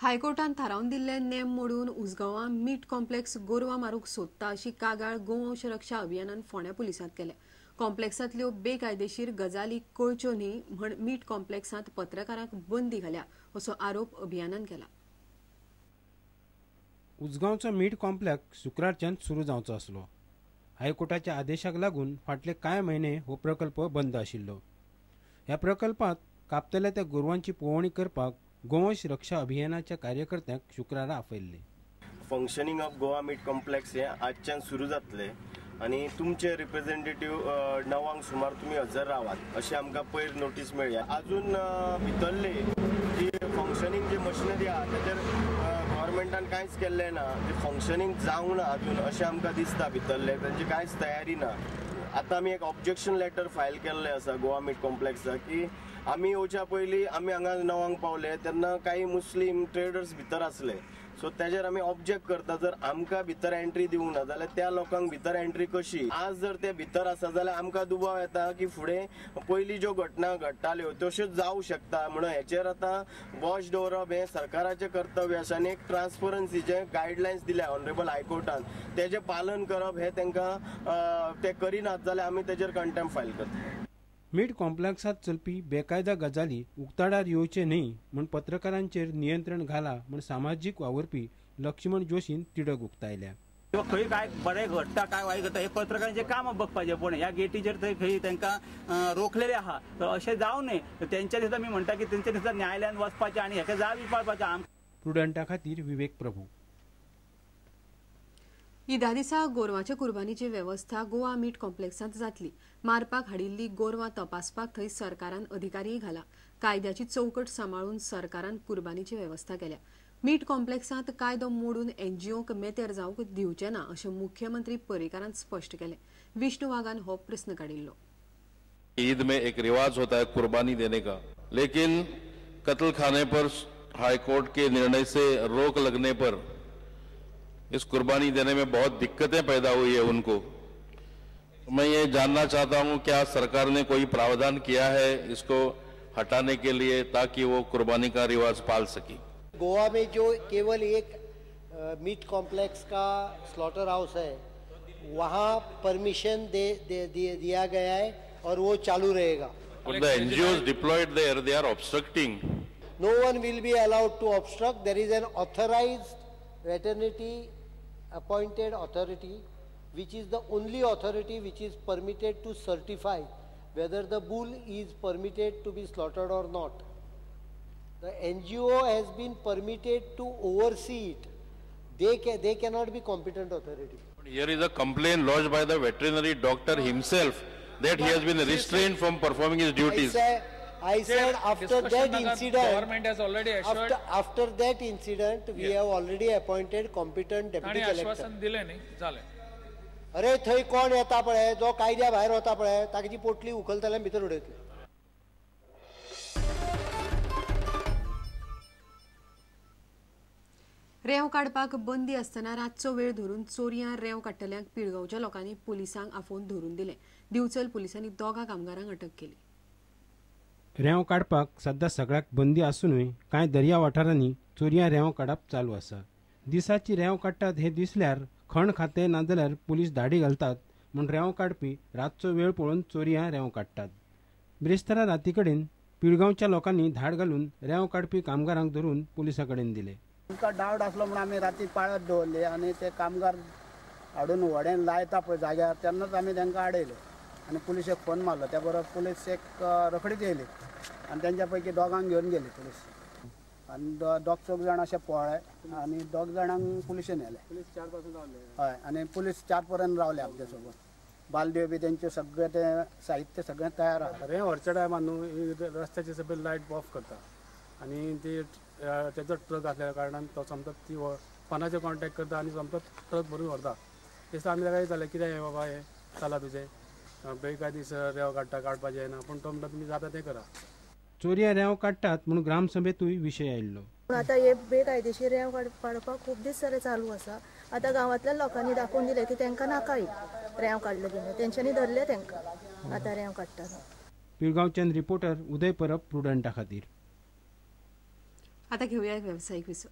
हायकोर्टान थारावन दिल्ले नेम मोडून उसगांवां मीट कॉम्प्लेक्स गोरवां मारूंक सोदता अशी कागाळ गोवंश रक्षा अभियानान फोंड्या पुलिसांत केल्या। कॉम्प्लेक्सांतल्यो बेकायदेशीर गजाली कळच्यो न्ही म्हण मीट कॉम्प्लेक्सांत पत्रकारांक बंदी घाल्या असो आरोप अभियानान केला। उसगांवचो मीट कॉम्प्लेक्स शुक्रारच्यान सुरू जावचो आसलो। हायकोर्टाच्या आदेशाक लागून फाटले कांय म्हयने हो प्रकल्प बंद आशिल्लो। ह्या प्रकल्पात कापतल्या त्या गोरवांची पळोवणी करपाक गोवंश रक्षा अभियानाच्या कार्यकर्त्यांक शुक्रारा आपयल्ले। Functioning of Goa meat complex हे आजच्यान सुरू जातले आणि तुमचे रिप्रेझेंटेटिव्ह 9 सुमार तुम्ही हजर रावात अशी आमकां पयर नोटीस मेळ्ळी। अजून भितरले जी फंक्शनिंग जी मशिनरी आहा ताचेर गव्हर्मेंटान कांयच केल्लें ना, ते फंक्शनिंग जावंक ना अजून अशें आमकां दिसता भितरले, तांची कांयच तयारी ना। आता आमी एक ऑब्जेक्शन लेटर फायल केल्लें आसा गोवा मीट कॉम्प्लेक्साक की आमी येवच्या पयलीं आमी हांगा 9 पावले तेन्ना काही मुस्लीम ट्रेडर्स भितर आसले, सो तेजेर आमी ऑब्जेक्ट करता जर आमकां भितर एंट्री दिवंक ना जाल्यार त्या लोकांक भितर एंट्री कशी। आज जर ते भितर आसा जाल्यार आमकां दुबाव येता की फुडें पयलीं ज्यो घटना घडटाल्यो तश्योच जावंक शकता म्हणून हेचेर आतां वॉच दवरप हें सरकाराचें कर्तव्य आसा आनी एक ट्रान्सपरन्सीचे गायडलायन्स दिल्या ऑनरेबल हायकोर्टान तेजें पालन करप हें तांकां ते करिनात जाल्यार आमी तेजेर कंटेम्प्ट फायल करता। मीट कॉम्प्लेक्सात चलपी बेकायदा गजाली उक्ताडार येवचे न्ही म्हण पत्रकारांचेर नियंत्रण घाला म्हण सामाजीक वावुरपी लक्ष्मण जोशीन तिडक उक्तायल्या। खंय काय बरें घडटा काय वायट घडटा हे पत्रकारांचें काम बघपाचें, पण ह्या गेटीचेर थंय खंय तांकां रोखलेले आहा तर अशें जावं न्ही। तेंच्या दिसा आमी म्हणटा की तेंच्या दिसा न्यायालयान वचपाचें आनी हेका जाब विचारपाचें। प्रुडंटा खातीर विवेक प्रभू। ईदा दिसा गोरवांच्या कुर्बानीची वेवस्था गोवा मीट कॉम्प्लेक्सांत जातली। मारपाक हाडिल्ली गोरवां तपासपाक थंय सरकारान अधिकारीय घाला। कायद्याची चौकट सांबाळून सरकारान कुर्बानीची वेवस्था केल्या। मीट कॉम्प्लेक्सांत कायदो मोडून एनजीओक मेतेर जावंक दिवचे ना अशें मुख्यमंत्री पर्रीकारान स्पश्ट केलें। विष्णु वाघान हो प्रस्न काडिल्लो। ईद में एक रिवाज होता है कुर्बानी देने का, लेकिन कत्ल खाने पर हाईकोर्ट के निर्णय से रोक लगने पर इस कुर्बानी देने में बहुत दिक्कतें पैदा हुई है उनको। मैं ये जानना चाहता हूं क्या सरकार ने कोई प्रावधान किया है इसको हटाने के लिए ताकि वो कुर्बानी का रिवाज पाल सके। गोवा में जो केवल एक मीट कॉम्प्लेक्स का स्लॉटर हाउस है वहाँ परमिशन दिया गया है और वो चालू रहेगा। The NGOs deployed there, they are obstructing. No one will be allowed to obstruct. There is an authorized veterinary appointed authority which is the only authority which is permitted to certify whether the bull is permitted to be slaughtered or not. The NGO has been permitted to oversee it. They cannot be competent authority. Here is a complaint lodged by the veterinary doctor himself that he has been restrained from performing his duties. I said after that incident, government has already assured. After that incident, we have already appointed competent deputy collector. आश्वासन दिले नाही झाले। अरे थंय कोण येता पळय जो कायद्या भायर वता पळय ताची पोटली उखलतले भितर उडयतले। रेंव काडपाक बंदी आसतना रातचो वेळ धरून चोरयां रेंव काडटल्यांक पिळगांवच्या लोकांनी पुलिसांक आफोवन धरून दिले। दिवचल पुलिसांनी 2 कामगारांक अटक केली। रेंव काडपाक सध्या सगळ्याक बंदी आसूनय कांय दर्या वाठारांनी चोरयां रेंव काडप चालू आसा। दिसाची रेंव काडटात हे दिसल्यार खण खाते नाजाल्यार पुलीस धाडी घालतात म्हूण रेंव काडपी रातचो वेळ पळोवन चोरयां रेंव काडटात। ब्रेस्तारा राती कडेन पिळगांवच्या लोकांनी धाड घालून रेंव काडपी कामगारांक धरून पुलिसां कडेन दिले। आमकां डावट आसलो म्हणून आमी राती पाळत दवरले आनी ते कामगार हाडून व्हडेन लायता पळय जाग्यार तेन्नाच आमी तांकां आडयले आनी पुलिशेक फोन मारलो। त्या बरोबर पुलीस एक रोखडीच येयली आनी तेंच्या पैकी 2 घेवन गेली पुलीस आनी 2 जाण अशे पळय आनी 2 जाणांक पुलिशेन येले। पुलीस 4 पासून रावले हय आनी पुलीस 4 पर्यंत रावले आमचे सोबत। बालद्यो बी तेंचे सगळे ते साहित्य सगळें तयार आसा। रेंव व्हरच्या टायमार न्हू रस्त्याची सगळी लायट ऑफ करता आनी ती तेजो ट्रक आसल्या कारणान तो समजत ती फोनाचेर कॉन्टेक्ट करता आनी समजत ट्रक भरून व्हरता। दिसता आमी ताका विचारलें कितें हें बाबा हें चला तुजें बेकायदेशीर रेंव काडपाचें ना पूण तो म्हणटा तुमी जाता तें करा। चोरयां रेंव काडटात म्हूण ग्रामसभेतूय विशय आयिल्लो। आता हे बेकायदेशीर रेंव काडपाक खूब दीस जाले चालू आसा। आता गांवांतल्या लोकांनी दाखोवन दिले की तांकां नाकाय रेंव काडले गेले, तेंच्यांनी धरले तांकां आता रेंव काडटात। पिळगांवच्यान रिपोर्टर उदय परब प्रुडंटा खातीर। आता घेऊया एक व्यावसायिक विसर.